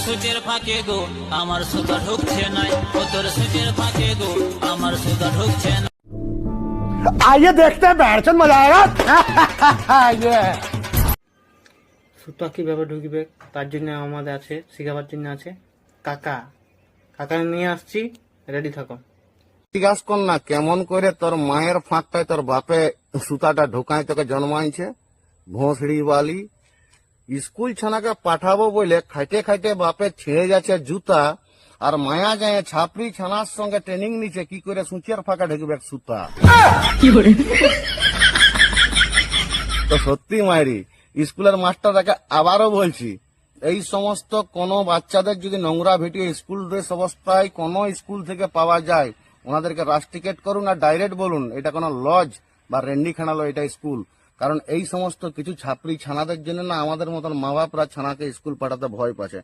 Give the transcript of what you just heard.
সুচের ফাঁকে গো আমার সুতা ঢুকছে নাই, ও তোর সুচের ফাঁকে গো আমার সুতা ঢুকছে না। आइए देखते हैं बैठचंद मजा आएगा। ये সুতা কিভাবে ঢুকবে তার জন্য আমাদের আছে, শিখাবার জন্য আছে কাকা। কাকা নিয়ে আসছি, রেডি থাকো। জিজ্ঞাসা কর না কেমন করে তোর মায়ের ফাঁকটায় তোর বাপে সুতাটা ঢোকায় তোকে জন্মাইছে ভোঁসড়ি বালি। স্কুল ছানাকে পাঠাবো বলে খাইতে খাইতে বাপে ছিঁড়ে যাচ্ছে জুতা, আর মায়া যায় ছাপড়ি ছানার সঙ্গে ট্রেনিং নিচ্ছে কি করে সুচের ফাঁকা ঢুকবে সুতা। তো সত্যি মায়েরি স্কুলের মাস্টারটাকে আবারও বলছি, এই সমস্ত কোনো বাচ্চাদের যদি নোংরা ভিডিও স্কুল ড্রেস অবস্থায় কোনো স্কুল থেকে পাওয়া যায়, ওনাদেরকে রাস্টিকেট করুন আর ডাইরেক্ট বলুন এটা কোনো লজ বা রেন্ডি খানালো, এটা স্কুল। কারণ এই সমস্ত কিছু ছাপড়ি ছানাদের জন্য না আমাদের মতন মা বাপরা ছানাকে স্কুল পাঠাতে ভয় পাচ্ছে।